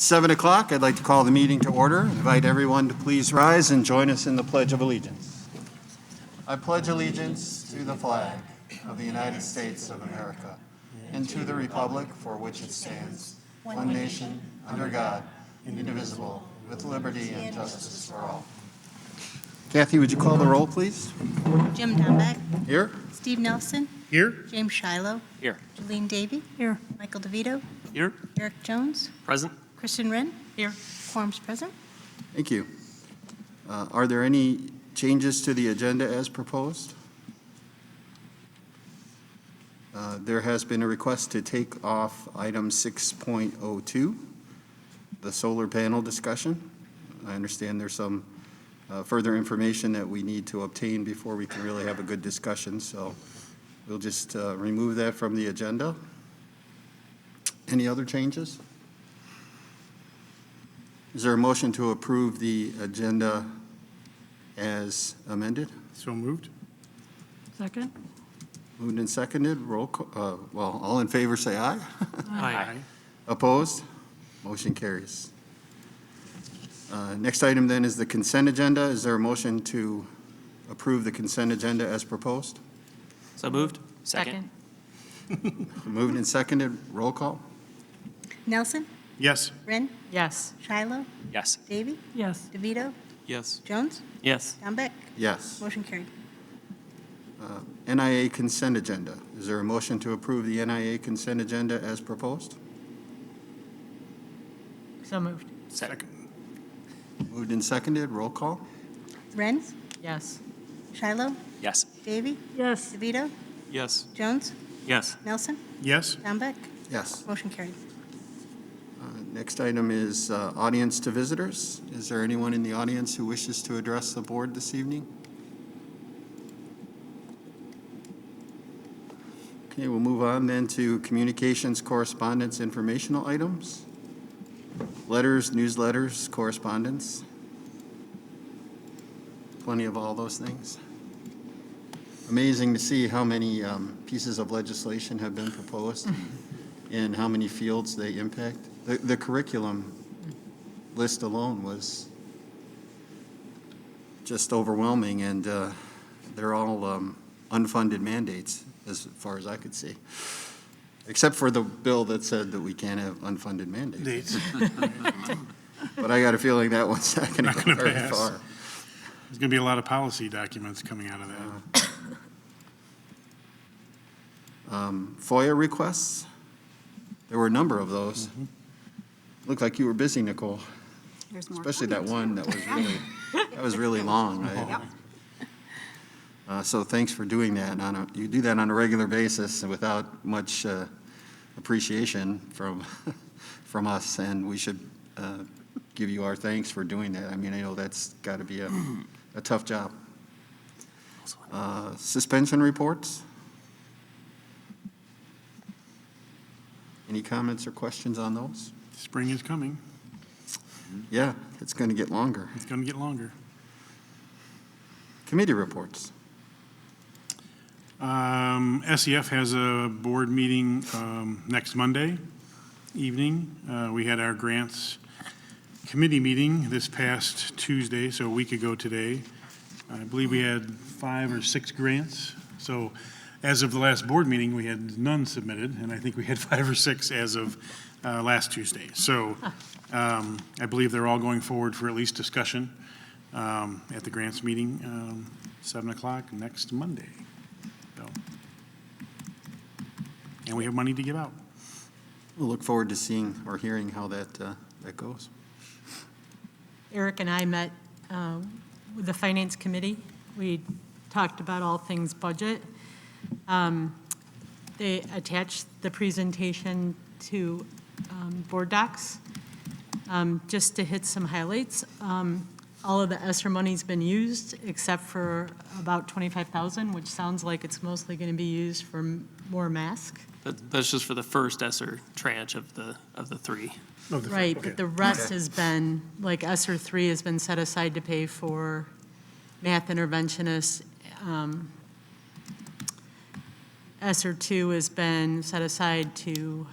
7 o'clock, I'd like to call the meeting to order. Invite everyone to please rise and join us in the Pledge of Allegiance. I pledge allegiance to the flag of the United States of America and to the republic for which it stands, one nation, under God, indivisible, with liberty and justice for all. Kathy, would you call the roll, please? Jim Dombeck. Here. Steve Nelson. Here. James Shiloh. Here. Jolene Davy. Here. Michael DeVito. Here. Eric Jones. Present. Kristen Wren. Here. Quorum's present. Thank you. Are there any changes to the agenda as proposed? There has been a request to take off item 6.02, the solar panel discussion. I understand there's some further information that we need to obtain before we can really have a good discussion, so we'll just remove that from the agenda. Any other changes? Is there a motion to approve the agenda as amended? So moved. Second? Moved and seconded. Roll call. Well, all in favor say aye. Aye. Opposed? Motion carries. Next item then is the consent agenda. Is there a motion to approve the consent agenda as proposed? So moved. Second. Moved and seconded. Roll call. Nelson. Yes. Wren. Yes. Shiloh. Yes. Davy. Yes. DeVito. Yes. Jones. Yes. Dombeck. Yes. Motion carried. NIA consent agenda. Is there a motion to approve the NIA consent agenda as proposed? So moved. Second. Moved and seconded. Roll call. Wren. Yes. Shiloh. Yes. Davy. Yes. DeVito. Yes. Jones. Yes. Nelson. Yes. Dombeck. Yes. Motion carried. Next item is audience to visitors. Is there anyone in the audience who wishes to address the board this evening? Okay, we'll move on then to communications, correspondence, informational items. Letters, newsletters, correspondence. Plenty of all those things. Amazing to see how many pieces of legislation have been proposed and how many fields they impact. The curriculum list alone was just overwhelming, and they're all unfunded mandates as far as I could see, except for the bill that said that we can't have unfunded mandates. Dates. But I got a feeling that one's not going to go very pass. far. There's going to be a lot of policy documents coming out of that. Foia requests. There were a number of those. Looked like you were busy, Nicole. There's more Especially that coming, one that was really long. So thanks for doing that. You do that on a regular basis without much appreciation from from us, and we should give you our thanks for doing that. I mean, I know that's got to be a tough job. Suspension reports. Any comments or questions on those? Spring is coming. Yeah, it's going to get longer. It's going to get longer. Committee reports. SEF has a board meeting next Monday evening. We had our grants committee meeting this past Tuesday, so a week ago today. I believe we had 5 or 6 grants. So as of the last board meeting, we had none submitted, and I think we had 5 or 6 as of last Tuesday. So I believe they're all going forward for at least discussion at the grants meeting, 7 o'clock next Monday. So, and we have money to give out. We'll look forward to seeing or hearing how that goes. Eric and I met with the Finance Committee. We talked about all things budget. They attached the presentation to board docs. Just to hit some highlights, all of the ESSER money's been used except for about $25,000, which sounds like it's mostly going to be used for more masks. That's just for the first ESSER tranche of the 3. Right, but the rest has been, like ESSER 3 has been set aside to pay for math interventionists. ESSER 2 has been set aside to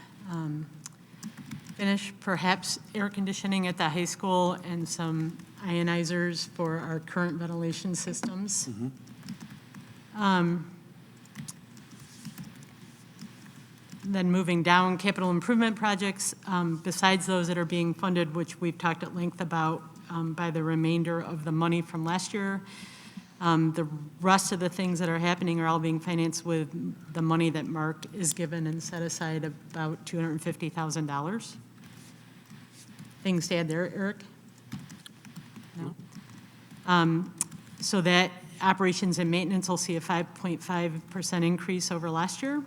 finish perhaps air conditioning at the high school and some ionizers for our current ventilation systems. Then moving down, capital improvement projects, besides those that are being funded, which we've talked at length about by the remainder of the money from last year. The rest of the things that are happening are all being financed with the money that Mark is given and set aside, about $250,000. Things to add there, Eric? No? So that operations and maintenance will see a 5.5% increase over last year.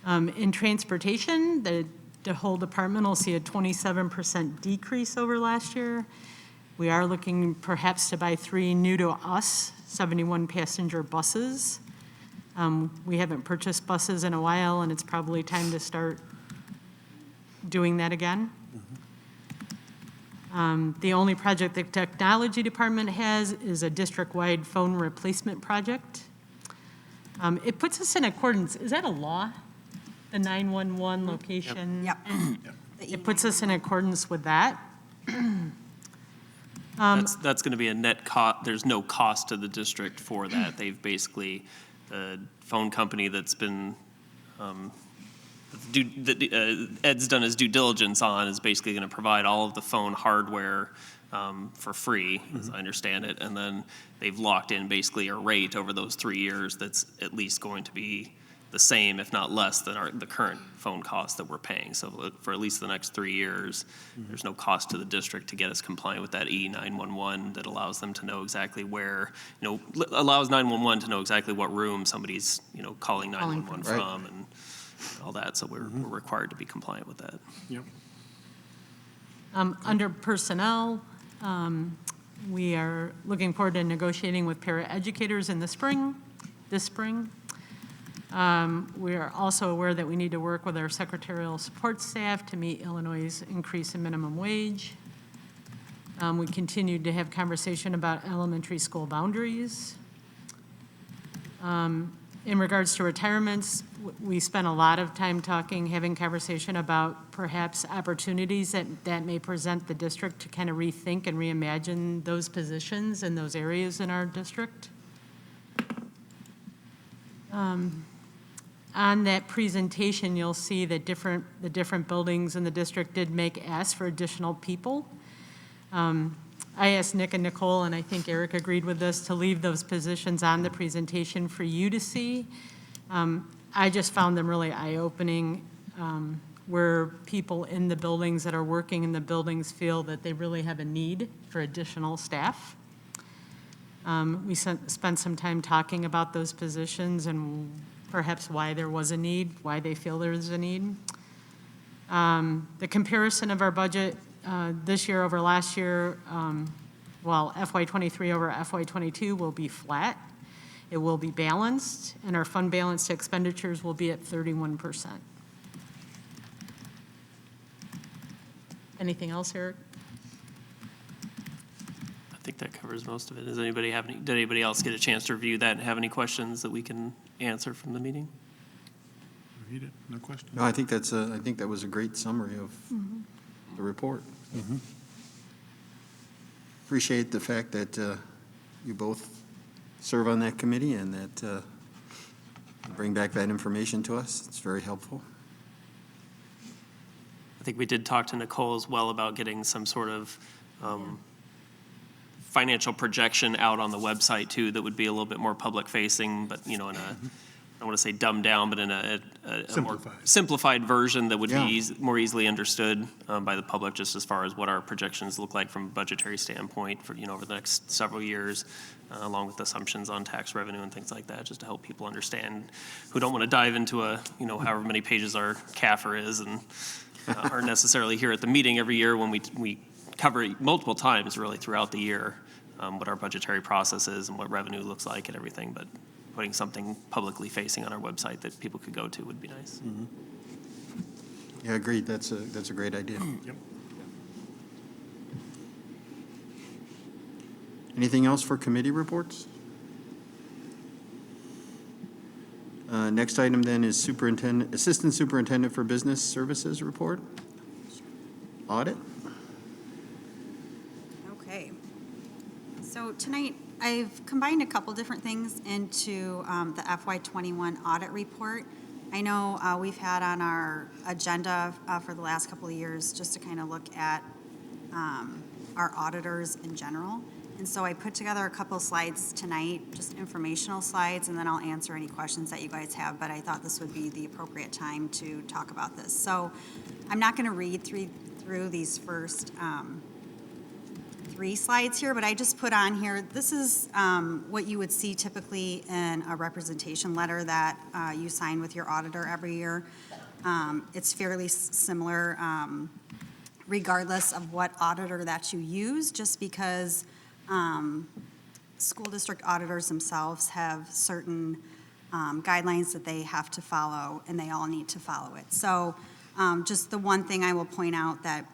In transportation, the whole department will see a 27% decrease over last year. We are looking perhaps to buy 3 new to us, 71 passenger buses. We haven't purchased buses in a while, and it's probably time to start doing that again. The only project the technology department has is a district-wide phone replacement project. It puts us in accordance, is that a law? The 911 location? Yep. It puts us in accordance with that. That's going to be a net cost. There's no cost to the district for that. They've basically, the phone company that's been, Ed's done his due diligence on is basically going to provide all of the phone hardware for free, as I understand it. And then they've locked in basically a rate over those 3 years that's at least going to be the same, if not less, than the current phone cost that we're paying. So for at least the next 3 years, there's no cost to the district to get us compliant with that E911 that allows them to know exactly where, allows 911 to know exactly what room somebody's, calling 911 from and all that. So we're required to be compliant with that. Yep. Under personnel, we are looking forward to negotiating with paraeducators in this spring. We are also aware that we need to work with our secretarial support staff to meet Illinois' increase in minimum wage. We continued to have conversation about elementary school boundaries. In regards to retirements, we spent a lot of time having conversation about perhaps opportunities that may present the district to kind of rethink and reimagine those positions and those areas in our district. On that presentation, you'll see that the different buildings in the district did ask for additional people. I asked Nick and Nicole, and I think Eric agreed with this, to leave those positions on the presentation for you to see. I just found them really eye-opening, where people in the buildings that are working in the buildings feel that they really have a need for additional staff. We spent some time talking about those positions and perhaps why there was a need, why they feel there's a need. The comparison of our budget this year over last year, FY23 over FY22 will be flat. It will be balanced, and our fund balance to expenditures will be at 31%. Anything else, Eric? I think that covers most of it. Did anybody else get a chance to review that and have any questions that we can answer from the meeting? Read it, no question. No, I think that was a great summary of the report. Appreciate the fact that you both serve on that committee and that you bring back that information to us. It's very helpful. I think we did talk to Nicole as well about getting some sort of financial projection out on the website too that would be a little bit more public facing, but in a, I don't want to say dumbed down, but in a more simplified version that would be more easily understood by the public, just as far as what our projections look like from a budgetary standpoint for over the next several years, along with assumptions on tax revenue and things like that, just to help people understand who don't want to dive into however many pages our CAFR is and aren't necessarily here at the meeting every year when we cover it multiple times really throughout the year, what our budgetary process is and what revenue looks like and everything, but putting something publicly facing on our website that people could go to would be nice. Yeah, agreed. That's a great idea. Yep. Anything else for committee reports? Next item then is Assistant Superintendent for Business Services report. audit. Okay. So tonight, I've combined a couple different things into the FY21 audit report. I know we've had on our agenda for the last couple of years just to kind of look at our auditors in general. And so I put together a couple slides tonight, just informational slides, and then I'll answer any questions that you guys have, but I thought this would be the appropriate time to talk about this. So I'm not going to read through these first 3 slides here, but I just put on here, this is what you would see typically in a representation letter that you sign with your auditor every year. It's fairly similar regardless of what auditor that you use, just because school district auditors themselves have certain guidelines that they have to follow, and they all need to follow it. So just the one thing I will point out that,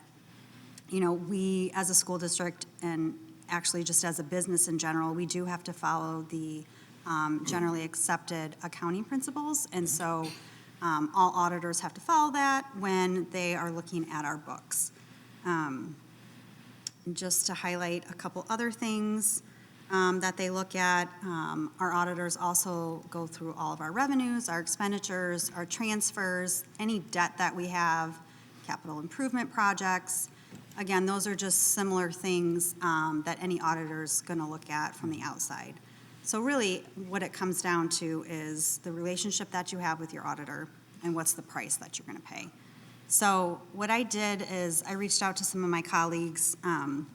you know, we as a school district, and actually just as a business in general, we do have to follow the generally accepted accounting principles. And so all auditors have to follow that when they are looking at our books. Just to highlight a couple other things that they look at, our auditors also go through all of our revenues, our expenditures, our transfers, any debt that we have, capital improvement projects. Again, those are just similar things that any auditor is going to look at from the outside. So really, what it comes down to is the relationship that you have with your auditor and what's the price that you're going to pay. So what I did is I reached out to some of my colleagues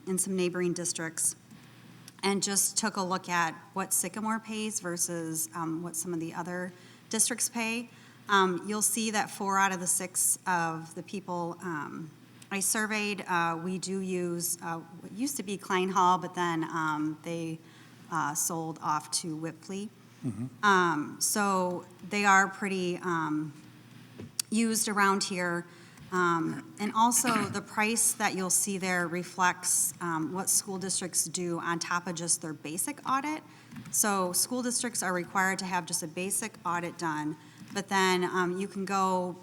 in some neighboring districts and just took a look at what Sycamore pays versus what some of the other districts pay. You'll see that 4 out of the 6 of the people I surveyed, we do use what used to be Klein Hall, but then they sold off to Whipley. So they are pretty used around here. And also the price that you'll see there reflects what school districts do on top of just their basic audit. So school districts are required to have just a basic audit done, but then you can go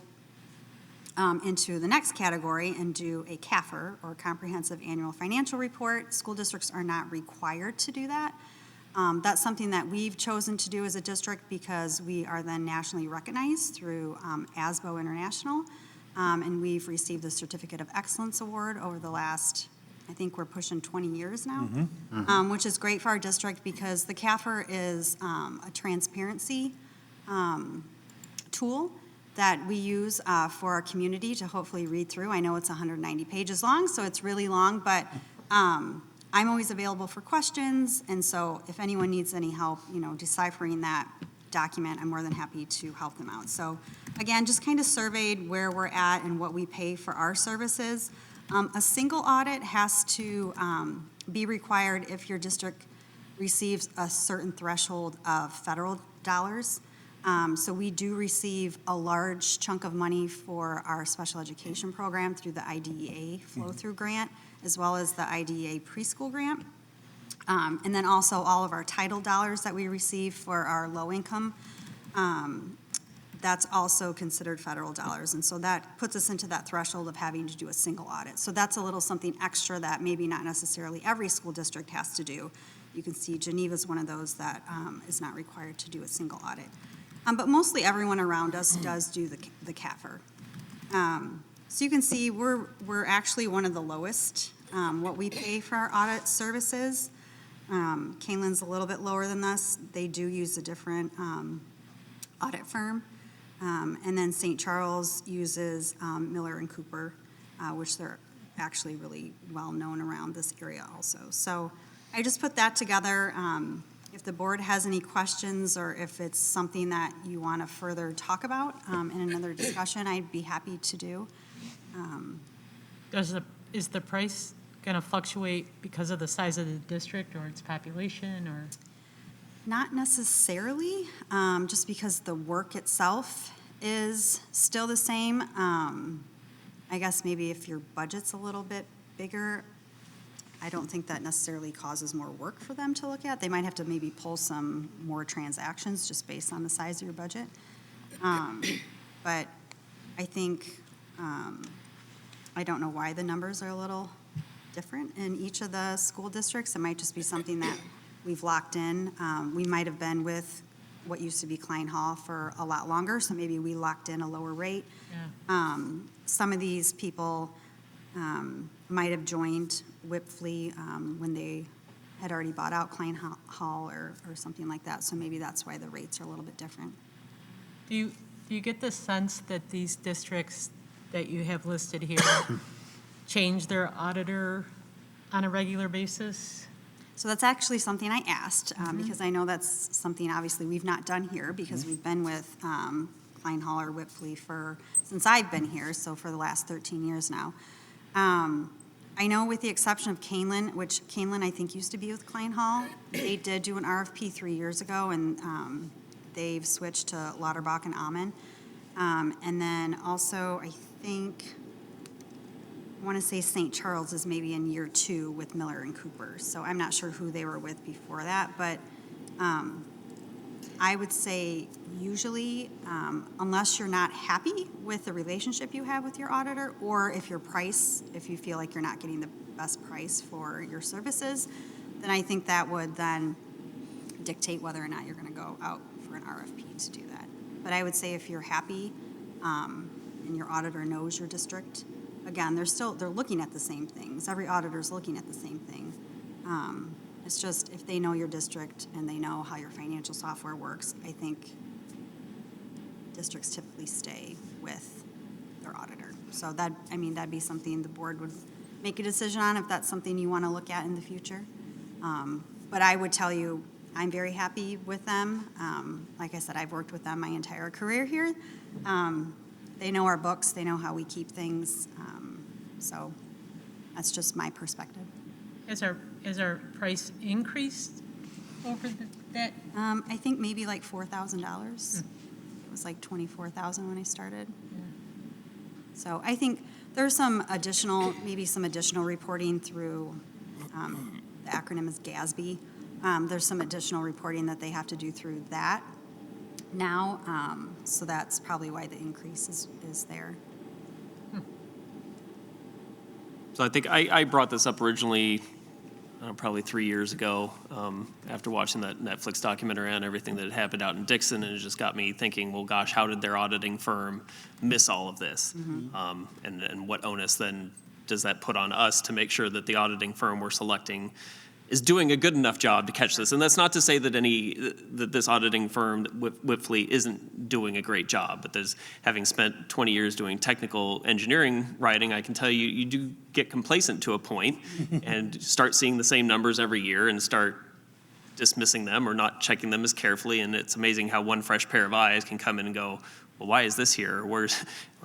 into the next category and do a CAFR, or Comprehensive Annual Financial Report. School districts are not required to do that. That's something that we've chosen to do as a district because we are then nationally recognized through ASBO International. And we've received the Certificate of Excellence Award over the last, I think we're pushing 20 years now, which is great for our district because the CAFR is a transparency tool that we use for our community to hopefully read through. I know it's 190 pages long, so it's really long, but I'm always available for questions, and so if anyone needs any help, you know, deciphering that document, I'm more than happy to help them out. So again, just kind of surveyed where we're at and what we pay for our services. A single audit has to be required if your district receives a certain threshold of federal dollars. So we do receive a large chunk of money for our special education program through the IDEA flow-through grant, as well as the IDEA preschool grant. And then also all of our title dollars that we receive for our low income, that's also considered federal dollars. And so that puts us into that threshold of having to do a single audit. So that's a little something extra that maybe not necessarily every school district has to do. You can see Geneva's one of those that is not required to do a single audit. But mostly everyone around us does do the CAFR. So you can see we're actually one of the lowest, what we pay for our audit services. Kanelin's a little bit lower than us. They do use a different audit firm. And then St. Charles uses Miller and Cooper, which they're actually really well known around this area also. So I just put that together. If the board has any questions or if it's something that you want to further talk about in another discussion, I'd be happy to do. Is the price going to fluctuate because of the size of the district or its population, or? Not necessarily, just because the work itself is still the same. I guess maybe if your budget's a little bit bigger, I don't think that necessarily causes more work for them to look at. They might have to maybe pull some more transactions just based on the size of your budget. But I think I don't know why the numbers are a little different in each of the school districts. It might just be something that we've locked in. We might have been with what used to be Klein Hall for a lot longer, so maybe we locked in a lower rate. Some of these people might have joined Whipfly when they had already bought out Klein Hall or something like that, so maybe that's why the rates are a little bit different. Do you get the sense that these districts that you have listed here change their auditor on a regular basis? So that's actually something I asked, because I know that's something obviously we've not done here because we've been with Klein Hall or Whipfly since I've been here, so for the last 13 years now. I know with the exception of Canelan, which Canelan I think used to be with Klein Hall, they did do an RFP 3 years ago, and they've switched to Lauterbach and Amen. And then also, I think, I want to say St. Charles is maybe in year 2 with Miller and Cooper. So I'm not sure who they were with before that, but I would say usually, unless you're not happy with the relationship you have with your auditor, or if you feel like you're not getting the best price for your services, then I think that would then dictate whether or not you're going to go out for an RFP to do that. But I would say if you're happy and your auditor knows your district, again, they're looking at the same things. Every auditor's looking at the same thing. It's just if they know your district and they know how your financial software works, I think districts typically stay with their auditor. So that'd be something the board would make a decision on if that's something you want to look at in the future. But I would tell you, I'm very happy with them. Like I said, I've worked with them my entire career here. They know our books, they know how we keep things. So that's just my perspective. Has our price increased over that? I think maybe like $4,000. It was like $24,000 when I started. So I think there's maybe some additional reporting through, the acronym is GASB. There's some additional reporting that they have to do through that now. So that's probably why the increase is there. So I think I brought this up originally probably 3 years ago after watching that Netflix documentary on everything that had happened out in Dixon, and it just got me thinking, well, gosh, how did their auditing firm miss all of this? And what onus then does that put on us to make sure that the auditing firm we're selecting is doing a good enough job to catch this? And that's not to say that this auditing firm, Whipfly, isn't doing a great job, but having spent 20 years doing technical engineering writing, I can tell you, you do get complacent to a point and start seeing the same numbers every year and start dismissing them or not checking them as carefully. And it's amazing how one fresh pair of eyes can come in and go, well, why is this here? Or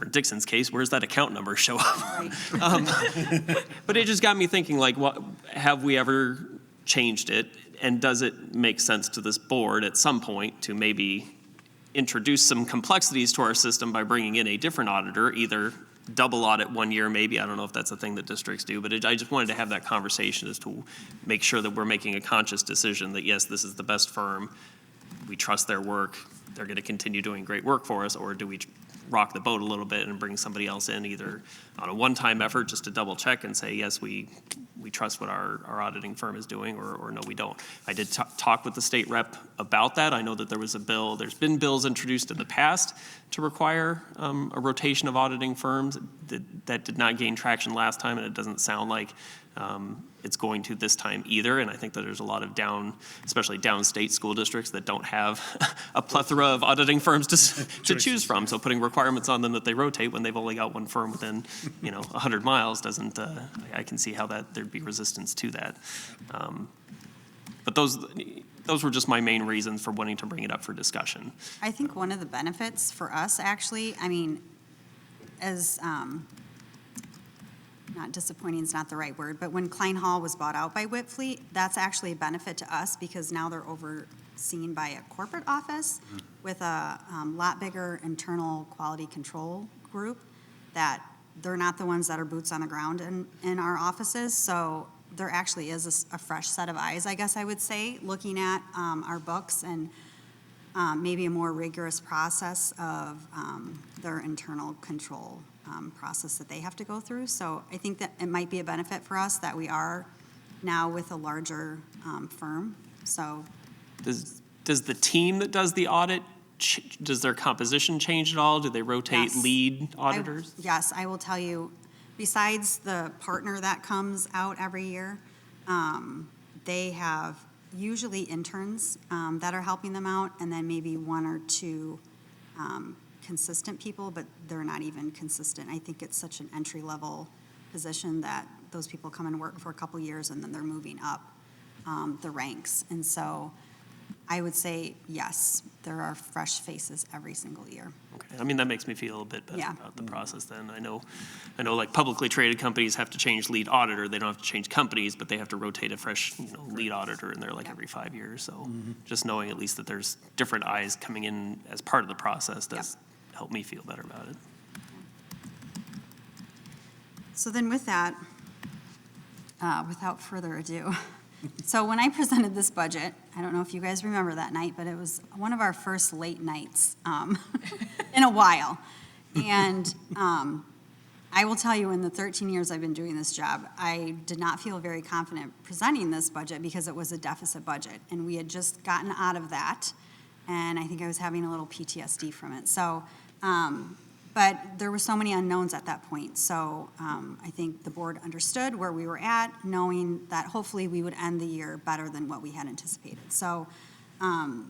in Dixon's case, where's that account number show up? Right. But it just got me thinking, like, have we ever changed it? And does it make sense to this board at some point to maybe introduce some complexities to our system by bringing in a different auditor, either double audit 1 year maybe, I don't know if that's a thing that districts do, but I just wanted to have that conversation as to make sure that we're making a conscious decision that, yes, this is the best firm, we trust their work, they're going to continue doing great work for us, or do we rock the boat a little bit and bring somebody else in either on a one-time effort just to double check and say, yes, we trust what our auditing firm is doing, or no, we don't. I did talk with the state rep about that. I know that there's been bills introduced in the past to require a rotation of auditing firms. That did not gain traction last time, and it doesn't sound like it's going to this time either. And I think that there's a lot of especially downstate school districts that don't have a plethora of auditing firms to choose from. So putting requirements on them that they rotate when they've only got one firm within 100 miles doesn't. I can see how there'd be resistance to that. But those were just my main reasons for wanting to bring it up for discussion. I think one of the benefits for us, actually, as not disappointing is not the right word, but when Klein Hall was bought out by Whipfly, that's actually a benefit to us because now they're overseen by a corporate office with a lot bigger internal quality control group that they're not the ones that are boots on the ground in our offices. So there actually is a fresh set of eyes, I guess I would say, looking at our books and maybe a more rigorous process of their internal control process that they have to go through. So I think that it might be a benefit for us that we are now with a larger firm. So Does the team that does the audit, does their composition change at all? Do they rotate Yes. lead auditors? Yes, I will tell you, besides the partner that comes out every year, they have usually interns that are helping them out, and then maybe one or two consistent people, but they're not even consistent. I think it's such an entry-level position that those people come and work for a couple years, and then they're moving up the ranks. And so I would say, yes, there are fresh faces every single year. Okay, I mean, that makes me feel a bit better Yeah. about the process then. I know like publicly traded companies have to change lead auditor. They don't have to change companies, but they have to rotate a fresh, lead auditor in there like every 5 years. So just knowing at least that there's different eyes coming in as part of the process does help me feel better about it. So then with that, without further ado, so when I presented this budget, I don't know if you guys remember that night, but it was one of our first late nights in a while. And I will tell you, in the 13 years I've been doing this job, I did not feel very confident presenting this budget because it was a deficit budget. And we had just gotten out of that, and I think I was having a little PTSD from it. So, but there were so many unknowns at that point. So I think the board understood where we were at, knowing that hopefully we would end the year better than what we had anticipated. So I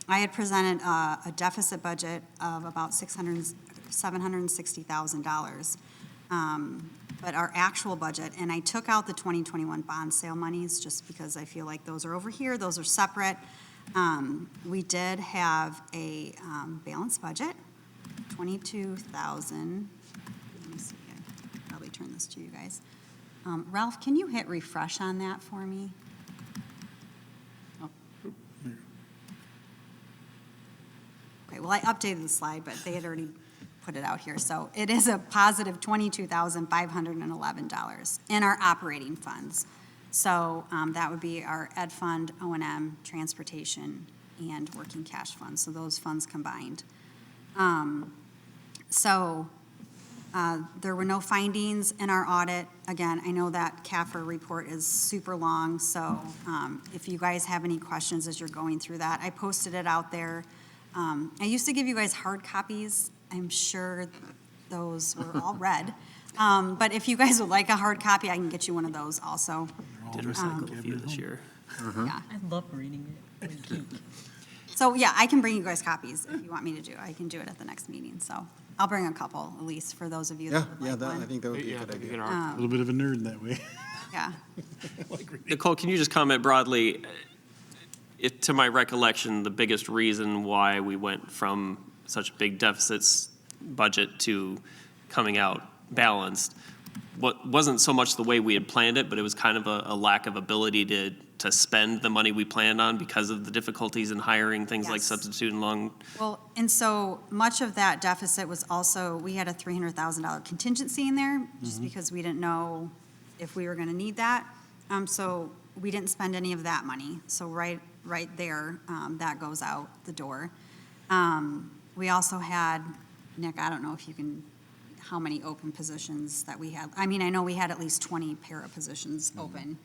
had presented a deficit budget of about $760,000. But our actual budget, and I took out the 2021 bond sale monies just because I feel like those are over here, those are separate. We did have a balanced budget. 22,000, let me see, I could probably turn this to you guys. Ralph, can you hit refresh on that for me? Oh. Okay, well, I updated the slide, but they had already put it out here. So it is a positive $22,511 in our operating funds. So that would be our ed fund, O&M, transportation, and working cash funds. So those funds combined. There were no findings in our audit. Again, I know that CAFR report is super long, so if you guys have any questions as you're going through that, I posted it out there. I used to give you guys hard copies. I'm sure those were all read. But if you guys would like a hard copy, I can get you one of those also. Did recycle a few this year. Yeah. I love reading it. It's cute. So, yeah, I can bring you guys copies if you want me to do it. I can do it at the next meeting, so I'll bring a couple, at least, for those of you that would like I one. think that would be a good idea. A little bit of a nerd that way. Yeah. Nicole, can you just comment broadly? To my recollection, the biggest reason why we went from such big deficits budget to coming out balanced wasn't so much the way we had planned it, but it was kind of a lack of ability to spend the money we planned on because of the difficulties in hiring things like Yes. substitute and long. Well, and so much of that deficit was also, we had a $300,000 contingency in there, just because we didn't know if we were going to need that. So we didn't spend any of that money. So right there, that goes out the door. We also had, Nick, I don't know if you can, how many open positions that we had. I mean, I know we had at least 20 para positions open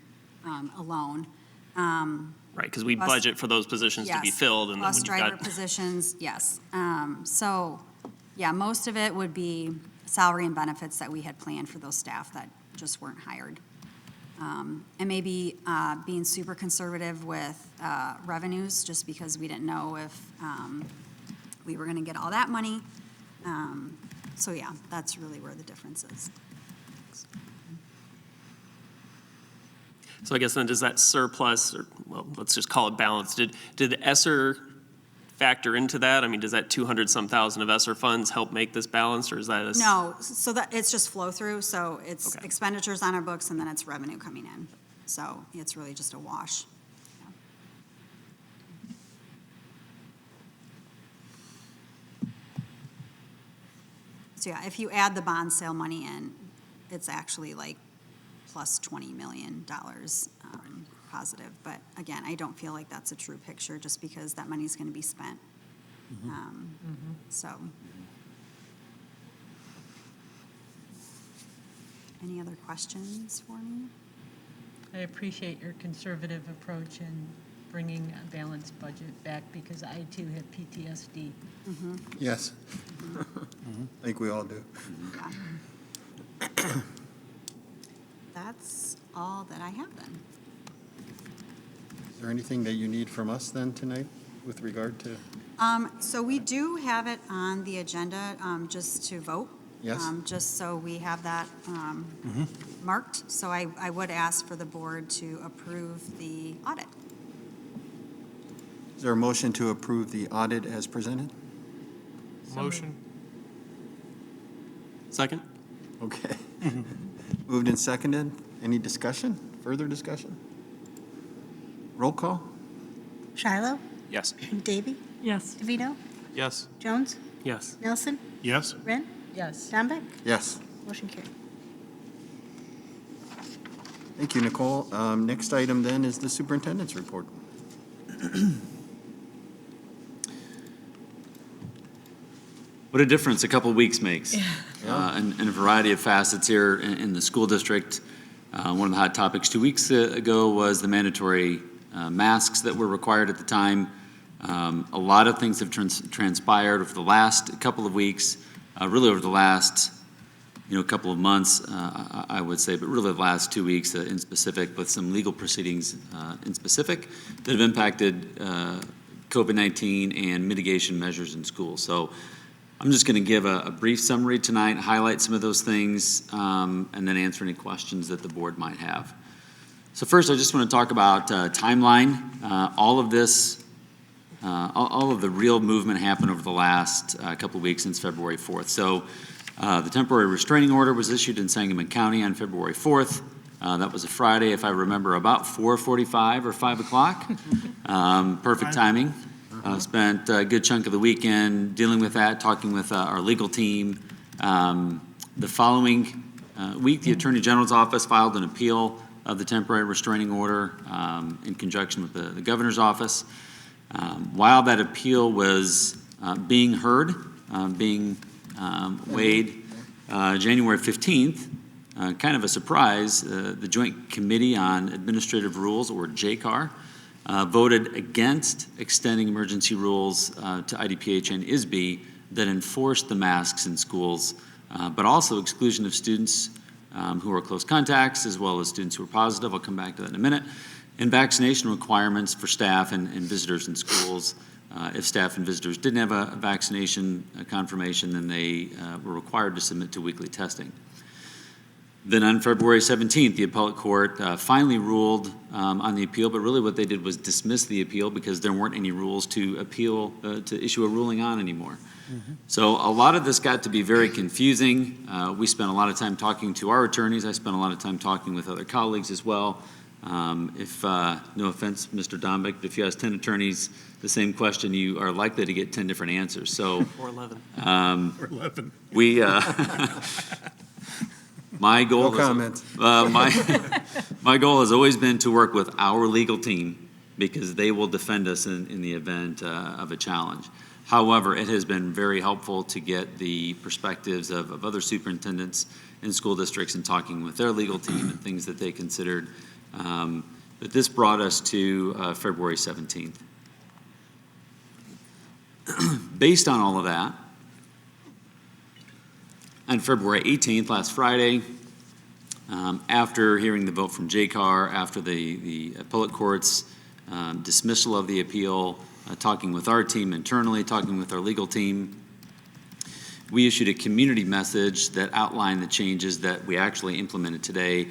alone. Right, because we Bus- budget for those positions to be Yes. filled, and then Bus when you've driver got. positions, yes. So, yeah, most of it would be salary and benefits that we had planned for those staff that just weren't hired. And maybe being super conservative with revenues, just because we didn't know if we were going to get all that money. So, yeah, that's really where the difference is. So I guess then, does that surplus, or, well, let's just call it balance, did the ESSER factor into that? I mean, does that 200-some thousand of ESSER funds help make this balance, or is that a? No, so that, it's just flow through, so it's Okay. expenditures on our books, and then it's revenue coming in. So it's really just a wash. So yeah, if you add the bond sale money in, it's actually like plus $20 million positive. But again, I don't feel like that's a true picture, just because that money's going to be spent. So. Any other questions for me? I appreciate your conservative approach in bringing a balanced budget back because I too have PTSD. Yes. I think we all do. That's all that I have then. Is there anything that you need from us then tonight with regard to? So we do have it on the agenda, just to vote. Yes. Just so we have that marked. So I would ask for the board to approve the audit. Is there a motion to approve the audit as presented? Motion. Second? Okay. Moved and seconded. Any discussion? Further discussion? Roll call? Shiloh, Yes. Davy, Yes. DeVito, Yes. Jones, Yes. Nelson, Yes? Wren, Yes. Dombeck. Yes. Motion carried. Thank you, Nicole. Next item then is the superintendent's report. What a difference a couple of weeks makes. In a variety of facets here in the school district. One of the hot topics 2 weeks ago was the mandatory masks that were required at the time. A lot of things have transpired over the last couple of weeks, really over the last couple of months, I would say, but really the last 2 weeks in specific, with some legal proceedings in specific that have impacted COVID-19 and mitigation measures in schools. So I'm just going to give a brief summary tonight, highlight some of those things, and then answer any questions that the board might have. So first, I just want to talk about timeline. All of this, all of the real movement happened over the last couple of weeks since February 4th. So the temporary restraining order was issued in Sangamon County on February 4th. That was a Friday, if I remember, about 4:45 or 5 o'clock. Perfect timing. Spent a good chunk of the weekend dealing with that, talking with our legal team. The following week, the Attorney General's office filed an appeal of the temporary restraining order in conjunction with the governor's office. While that appeal was being heard, being weighed, January 15th, kind of a surprise, the Joint Committee on Administrative Rules, or JCAR, voted against extending emergency rules to IDPH and ISB that enforced the masks in schools, but also exclusion of students who are close contacts, as well as students who are positive. I'll come back to that in a minute. And vaccination requirements for staff and visitors in schools. If staff and visitors didn't have a vaccination confirmation, then they were required to submit to weekly testing. Then on February 17th, the appellate court finally ruled on the appeal, but really what they did was dismiss the appeal because there weren't any rules to appeal, to issue a ruling on anymore. So a lot of this got to be very confusing. We spent a lot of time talking to our attorneys. I spent a lot of time talking with other colleagues as well. If, no offense, Mr. Dombeck, but if you ask 10 attorneys the same question, you are likely to get 10 different answers. So, Or 11. Or 11. we, my goal No comment. my goal has always been to work with our legal team because they will defend us in the event of a challenge. However, it has been very helpful to get the perspectives of other superintendents in school districts and talking with their legal team and things that they considered. But this brought us to February 17th. Based on all of that, on February 18th, last Friday, after hearing the vote from JCAR, after the appellate court's dismissal of the appeal, talking with our team internally, talking with our legal team, we issued a community message that outlined the changes that we actually implemented today,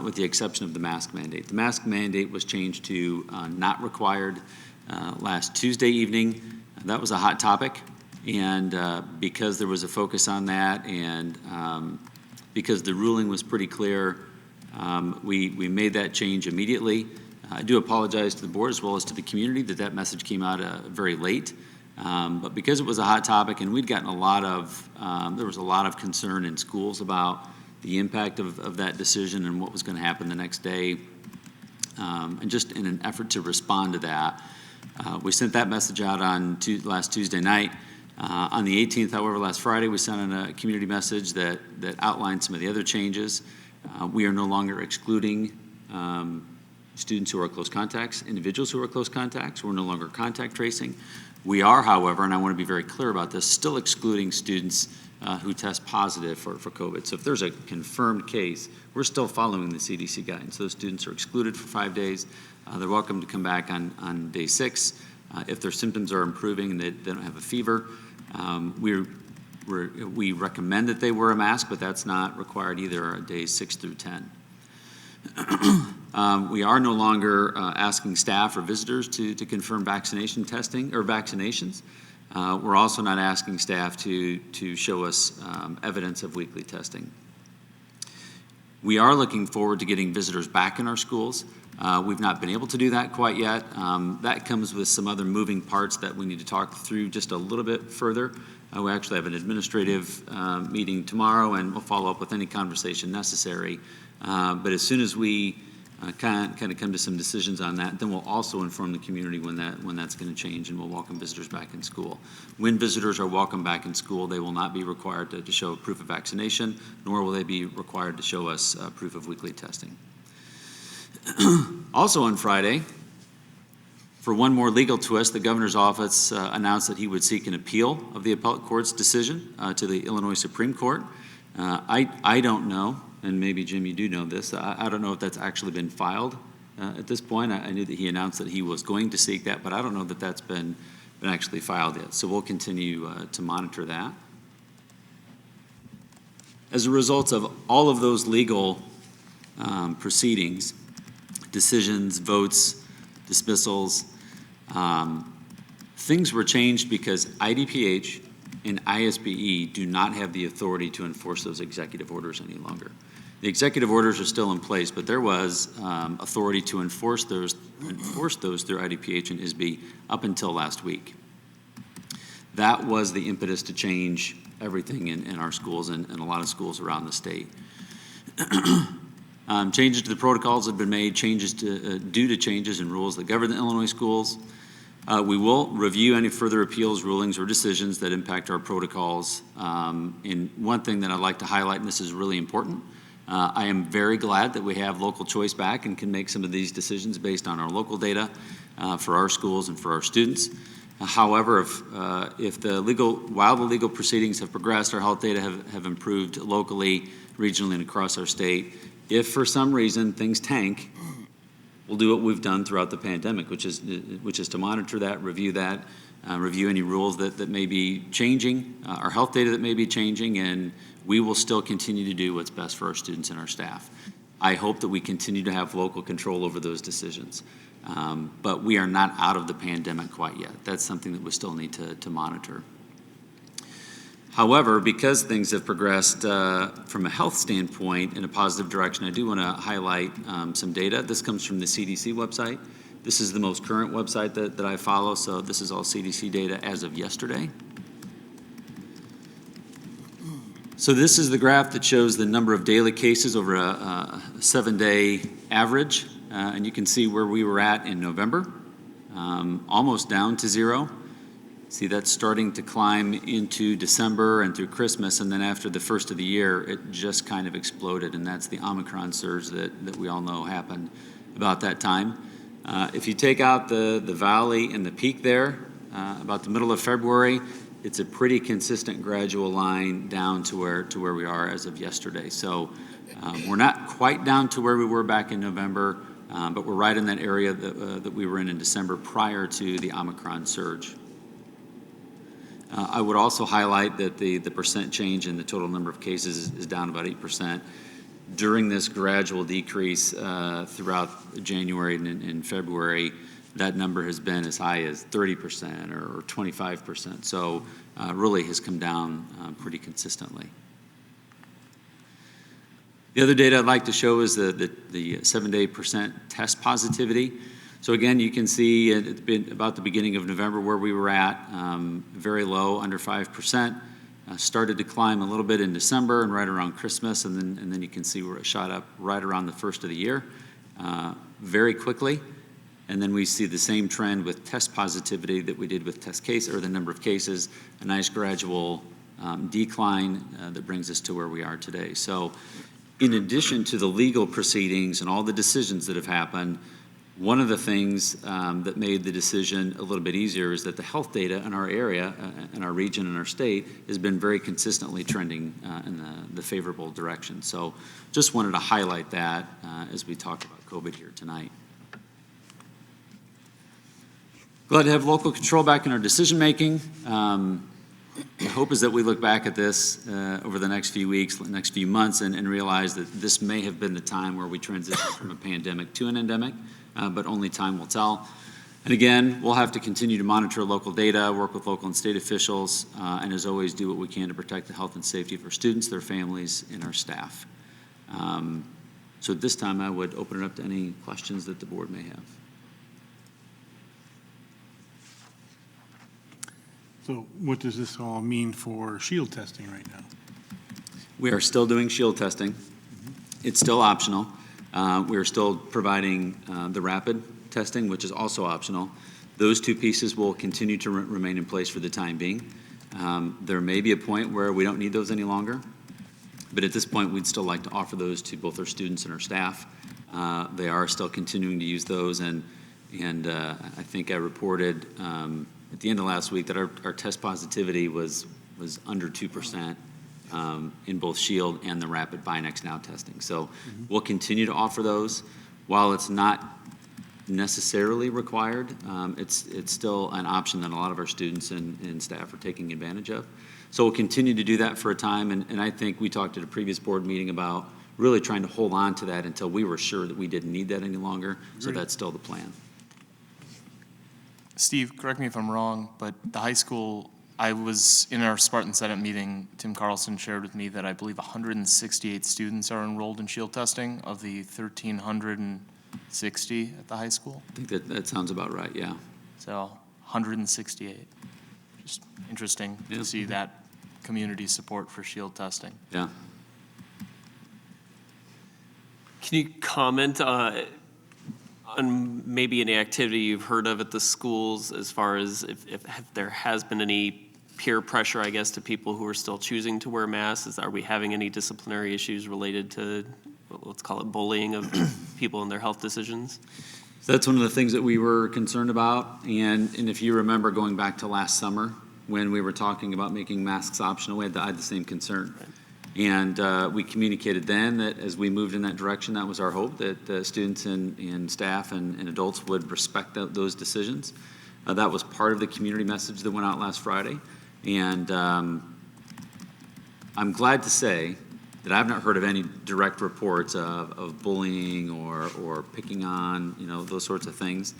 with the exception of the mask mandate. The mask mandate was changed to not required last Tuesday evening. That was a hot topic, and because there was a focus on that, and because the ruling was pretty clear, we made that change immediately. I do apologize to the board as well as to the community that message came out very late. But because it was a hot topic and we'd gotten there was a lot of concern in schools about the impact of that decision and what was going to happen the next day. And just in an effort to respond to that, we sent that message out on last Tuesday night. On the 18th, however, last Friday, we sent out a community message that outlined some of the other changes. We are no longer excluding students who are close contacts, individuals who are close contacts. We're no longer contact tracing. We are, however, and I want to be very clear about this, still excluding students who test positive for COVID. So if there's a confirmed case, we're still following the CDC guidance. Those students are excluded for 5 days. They're welcome to come back on day 6. If their symptoms are improving and they don't have a fever, we recommend that they wear a mask, but that's not required either days 6 through 10. We are no longer asking staff or visitors to confirm vaccination testing or vaccinations. We're also not asking staff to show us evidence of weekly testing. We are looking forward to getting visitors back in our schools. We've not been able to do that quite yet. That comes with some other moving parts that we need to talk through just a little bit further. We actually have an administrative meeting tomorrow, and we'll follow up with any conversation necessary. But as soon as we kind of come to some decisions on that, then we'll also inform the community when that's going to change, and we'll welcome visitors back in school. When visitors are welcome back in school, they will not be required to show proof of vaccination, nor will they be required to show us proof of weekly testing. Also on Friday, for one more legal twist, the governor's office announced that he would seek an appeal of the appellate court's decision to the Illinois Supreme Court. I don't know, and maybe Jim, you do know this, I don't know if that's actually been filed at this point. I knew that he announced that he was going to seek that, but I don't know that that's been actually filed yet. So we'll continue to monitor that. As a result of all of those legal proceedings, decisions, votes, dismissals, things were changed because IDPH and ISBE do not have the authority to enforce those executive orders any longer. The executive orders are still in place, but there was authority to enforce those through IDPH and ISBE up until last week. That was the impetus to change everything in our schools and a lot of schools around the state. Changes to the protocols have been made, due to changes in rules that govern the Illinois schools. We will review any further appeals, rulings, or decisions that impact our protocols. And one thing that I'd like to highlight, and this is really important, I am very glad that we have local choice back and can make some of these decisions based on our local data for our schools and for our students. However, while the legal proceedings have progressed, our health data have improved locally, regionally, and across our state. If for some reason things tank, we'll do what we've done throughout the pandemic, which is to monitor that, review any rules that may be changing, our health data that may be changing, and we will still continue to do what's best for our students and our staff. I hope that we continue to have local control over those decisions, but we are not out of the pandemic quite yet. That's something that we still need to monitor. However, because things have progressed from a health standpoint in a positive direction, I do want to highlight some data. This comes from the CDC website. This is the most current website that I follow, so this is all CDC data as of yesterday. So this is the graph that shows the number of daily cases over a 7-day average, and you can see where we were at in November, almost down to 0. See, that's starting to climb into December and through Christmas, and then after the first of the year, it just kind of exploded, and that's the Omicron surge that we all know happened about that time. If you take out the valley and the peak there, about the middle of February, it's a pretty consistent gradual line down to where we are as of yesterday. So we're not quite down to where we were back in November, but we're right in that area that we were in December prior to the Omicron surge. I would also highlight that the percent change in the total number of cases is down about 8%. During this gradual decrease throughout January and February, that number has been as high as 30% or 25%. So really has come down pretty consistently. The other data I'd like to show is the 7-day percent test positivity. So again, you can see at about the beginning of November where we were at, very low, under 5%. Started to climb a little bit in December and right around Christmas, and then you can see where it shot up right around the first of the year, very quickly. And then we see the same trend with test positivity that we did with test case, or the number of cases, a nice gradual decline that brings us to where we are today. So in addition to the legal proceedings and all the decisions that have happened, one of the things that made the decision a little bit easier is that the health data in our area, in our region, and our state has been very consistently trending in the favorable direction. So just wanted to highlight that as we talk about COVID here tonight. Glad to have local control back in our decision-making. The hope is that we look back at this over the next few weeks, next few months, and realize that this may have been the time where we transitioned from a pandemic to an endemic, but only time will tell. And again, we'll have to continue to monitor local data, work with local and state officials, and as always, do what we can to protect the health and safety of our students, their families, and our staff. So at this time, I would open it up to any questions that the board may have. So what does this all mean for shield testing right now? We are still doing shield testing. It's still optional. We are still providing the rapid testing, which is also optional. Those two pieces will continue to remain in place for the time being. There may be a point where we don't need those any longer, but at this point, we'd still like to offer those to both our students and our staff. They are still continuing to use those, and I think I reported at the end of last week that our test positivity was under 2% in both Shield and the rapid Binax Now testing. So we'll continue to offer those. While it's not necessarily required, it's still an option that a lot of our students and staff are taking advantage of. So we'll continue to do that for a time, and I think we talked at a previous board meeting about really trying to hold on to that until we were sure that we didn't need that any longer. So that's still the plan. Steve, correct me if I'm wrong, but the high school, I was in our Spartan Senate meeting, Tim Carlson shared with me that I believe 168 students are enrolled in shield testing of the 1,360 at the high school. I think that sounds about right, yeah. So 168. Just interesting to see that community support for shield testing. Yeah. Can you comment on maybe any activity you've heard of at the schools as far as if there has been any peer pressure, I guess, to people who are still choosing to wear masks? Are we having any disciplinary issues related to, let's call it, bullying of people in their health decisions? So that's one of the things that we were concerned about. And if you remember going back to last summer when we were talking about making masks optional, I had the same concern. Right. And we communicated then that as we moved in that direction, that was our hope, that the students and staff and adults would respect those decisions. That was part of the community message that went out last Friday. And I'm glad to say that I've not heard of any direct reports of bullying or picking on, those sorts of things.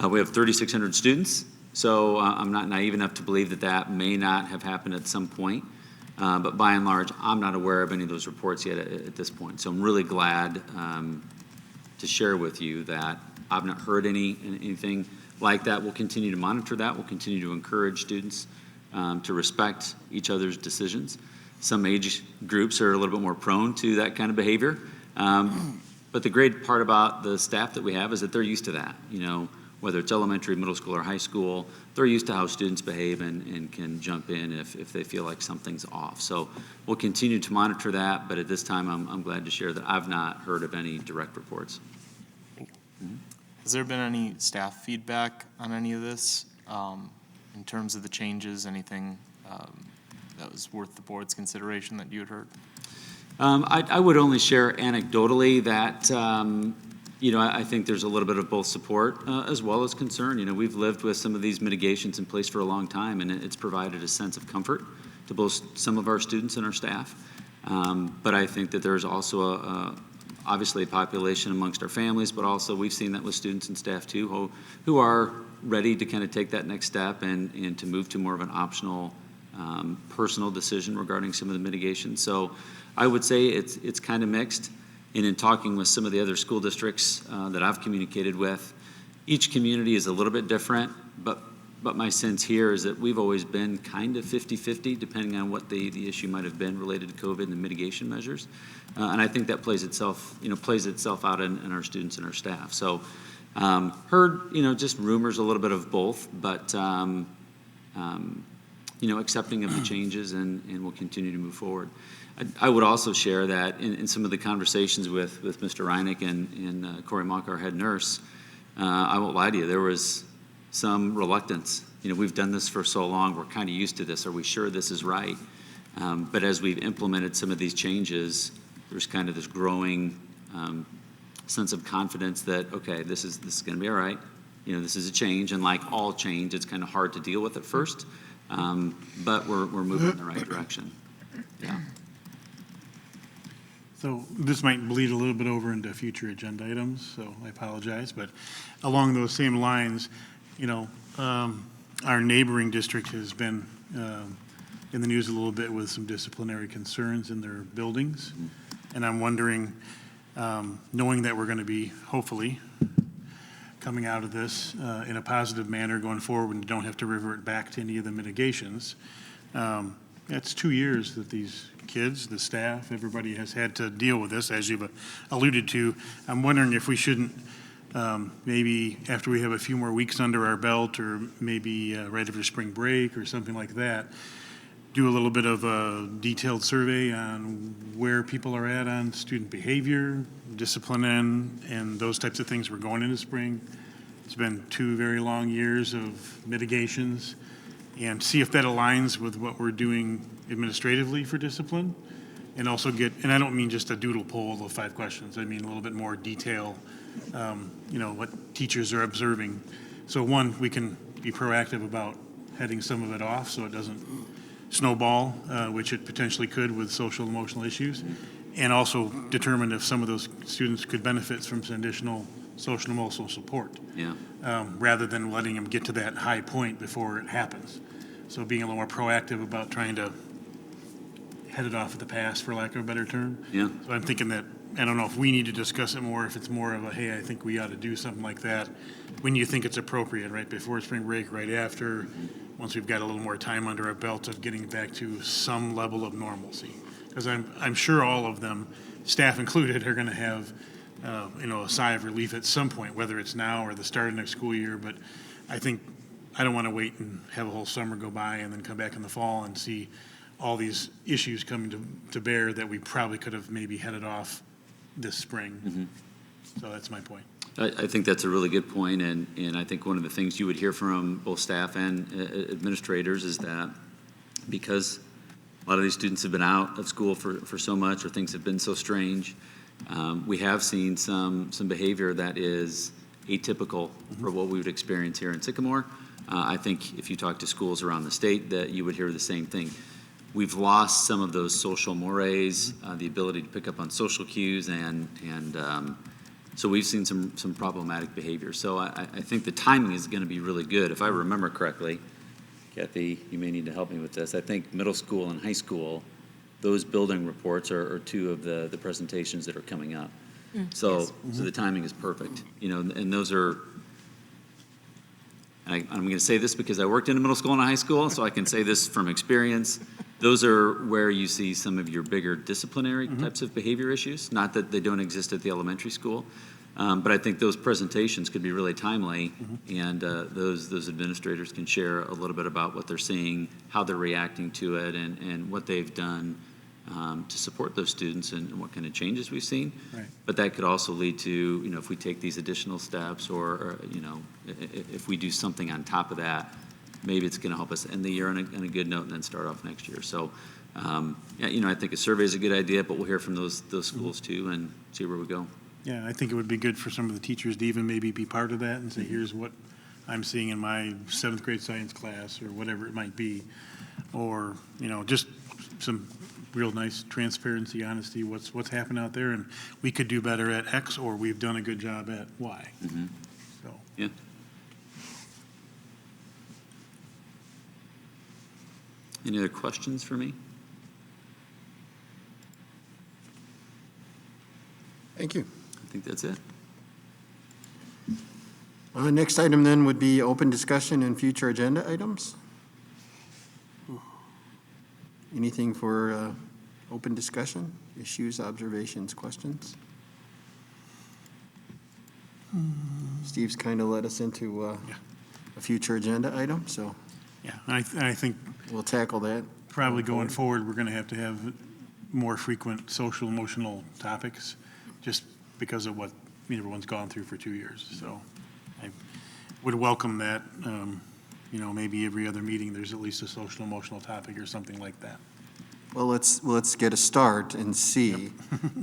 We have 3,600 students, so I'm not naive enough to believe that may not have happened at some point. But by and large, I'm not aware of any of those reports yet at this point. So I'm really glad to share with you that I've not heard anything like that. We'll continue to monitor that. We'll continue to encourage students to respect each other's decisions. Some age groups are a little bit more prone to that kind of behavior. But the great part about the staff that we have is that they're used to that. Whether it's elementary, middle school, or high school, they're used to how students behave and can jump in if they feel like something's off. So we'll continue to monitor that, but at this time, I'm glad to share that I've not heard of any direct reports. Has there been any staff feedback on any of this in terms of the changes, anything that was worth the board's consideration that you had heard? I would only share anecdotally that I think there's a little bit of both support as well as concern. We've lived with some of these mitigations in place for a long time, and it's provided a sense of comfort to both some of our students and our staff. But I think that there's also obviously a population amongst our families, but also we've seen that with students and staff too, who are ready to kind of take that next step and to move to more of an optional personal decision regarding some of the mitigation. So I would say it's kind of mixed. And in talking with some of the other school districts that I've communicated with, each community is a little bit different, but my sense here is that we've always been kind of 50-50, depending on what the issue might have been related to COVID and the mitigation measures. And I think that plays itself out in our students and our staff. So heard, just rumors, a little bit of both, but accepting of the changes, and we'll continue to move forward. I would also share that in some of the conversations with Mr. Reineck and Corey Mock, our head nurse, I won't lie to you, there was some reluctance. We've done this for so long, we're kind of used to this. Are we sure this is right? But as we've implemented some of these changes, there's kind of this growing sense of confidence that, okay, this is going to be all right. This is a change, and like all change, it's kind of hard to deal with at first, but we're moving in the right direction. Yeah. So this might bleed a little bit over into future agenda items, so I apologize. But along those same lines, our neighboring district has been in the news a little bit with some disciplinary concerns in their buildings. And I'm wondering, knowing that we're going to be, hopefully, coming out of this in a positive manner going forward and don't have to revert back to any of the mitigations, it's 2 years that these kids, the staff, everybody has had to deal with this, as you've alluded to. I'm wondering if we shouldn't, maybe after we have a few more weeks under our belt, or maybe right after spring break or something like that, do a little bit of a detailed survey on where people are at on student behavior, discipline, and those types of things. We're going into spring. It's been 2 very long years of mitigations, and see if that aligns with what we're doing administratively for discipline, and also and I don't mean just a doodle poll of 5 questions, I mean a little bit more detail, what teachers are observing. So one, we can be proactive about heading some of it off so it doesn't snowball, which it potentially could with social and emotional issues, and also determine if some of those students could benefit from some additional social and emotional support. Yeah. Rather than letting them get to that high point before it happens. So being a little more proactive about trying to head it off at the pass, for lack of a better term. Yeah. So I'm thinking that, I don't know if we need to discuss it more, if it's more of a, hey, I think we ought to do something like that when you think it's appropriate, right before spring break, right after, once we've got a little more time under our belt of getting back to some level of normalcy. Because I'm sure all of them, staff included, are going to have a sigh of relief at some point, whether it's now or the start of next school year. But I think I don't want to wait and have a whole summer go by and then come back in the fall and see all these issues coming to bear that we probably could have maybe headed off this spring. So that's my point. I think that's a really good point, and I think one of the things you would hear from both staff and administrators is that because a lot of these students have been out of school for so much, or things have been so strange, we have seen some behavior that is atypical for what we would experience here in Sycamore. I think if you talk to schools around the state, that you would hear the same thing. We've lost some of those social mores, the ability to pick up on social cues, and so we've seen some problematic behavior. So I think the timing is going to be really good. If I remember correctly, Kathy, you may need to help me with this. I think middle school and high school, those building reports are 2 of the presentations that are coming up. So the timing is perfect. And those are, and I'm going to say this because I worked in a middle school and a high school, so I can say this from experience. Those are where you see some of your bigger disciplinary types of behavior issues. Not that they don't exist at the elementary school, but I think those presentations could be really timely, and those administrators can share a little bit about what they're seeing, how they're reacting to it, and what they've done to support those students and what kind of changes we've seen. Right. But that could also lead to, if we take these additional steps, or if we do something on top of that, maybe it's going to help us end the year on a good note and then start off next year. So, I think a survey is a good idea, but we'll hear from those schools too and see where we go. Yeah, I think it would be good for some of the teachers to even maybe be part of that and say, here's what I'm seeing in my 7th grade science class, or whatever it might be. Or, just some real nice transparency, honesty, what's happening out there, and we could do better at X, or we've done a good job at Y. So. Yeah. Any other questions for me? Thank you. I think that's it. Next item then would be open discussion and future agenda items. Anything for open discussion, issues, observations, questions? Steve's kind of led us into a future agenda item, so Yeah, I think We'll tackle that. probably going forward, we're going to have more frequent social emotional topics, just because of what everyone's gone through for 2 years. So I would welcome that. Maybe every other meeting, there's at least a social emotional topic or something like that. Well, let's get a start and see,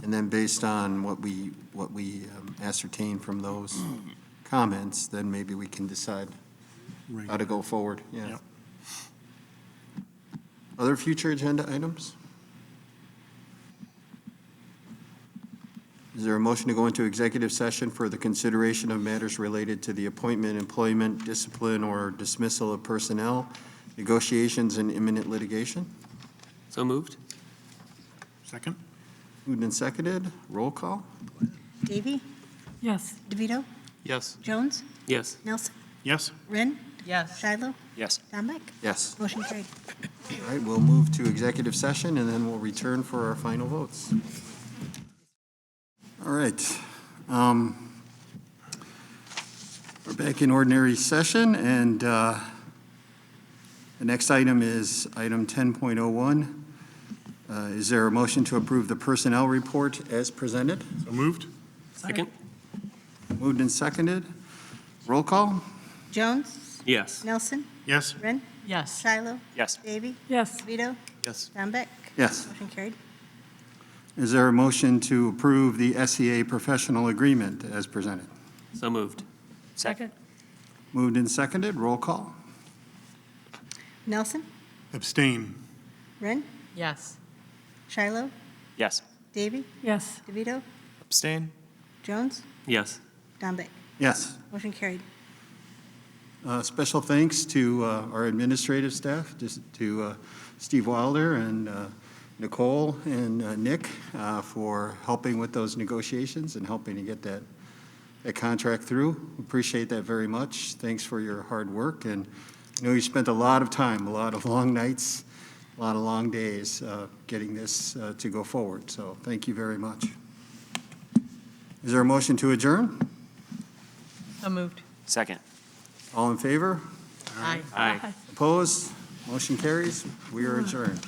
and then based on what we ascertain from those comments, then maybe we can decide how to go forward. Yeah. Yep. Other future agenda items? Is there a motion to go into executive session for the consideration of matters related to the appointment, employment, discipline, or dismissal of personnel, negotiations, and imminent litigation? So moved? Second? Moved and seconded. Roll call. Davy? Yes. DeVito? Yes. Jones? Yes. Nelson? Yes? Wren? Yes. Shiloh? Yes. Dombeck? Yes. Motion carried. All right, we'll move to executive session, and then we'll return for our final votes. All right. We're back in ordinary session, and the next item is item 10.01. Is there a motion to approve the personnel report as presented? So moved? Second? Moved and seconded. Roll call? Jones? Yes. Nelson? Yes? Wren? Yes. Shiloh? Yes. Davy? Yes. DeVito? Yes. Dombeck? Yes. Motion carried. Is there a motion to approve the SEA professional agreement as presented? So moved? Second. Moved and seconded. Roll call? Nelson? Abstain? Wren? Yes. Shiloh? Yes. Davy? Yes. DeVito? Abstain? Jones? Yes. Dombeck? Yes. Motion carried. Special thanks to our administrative staff, just to Steve Wilder and Nicole and Nick for helping with those negotiations and helping to get that contract through. Appreciate that very much. Thanks for your hard work. And I know you spent a lot of time, a lot of long nights, a lot of long days getting this to go forward. So thank you very much. Is there a motion to adjourn? So moved. Second. All in favor? Aye. Aye. Opposed? Motion carries. We are adjourned.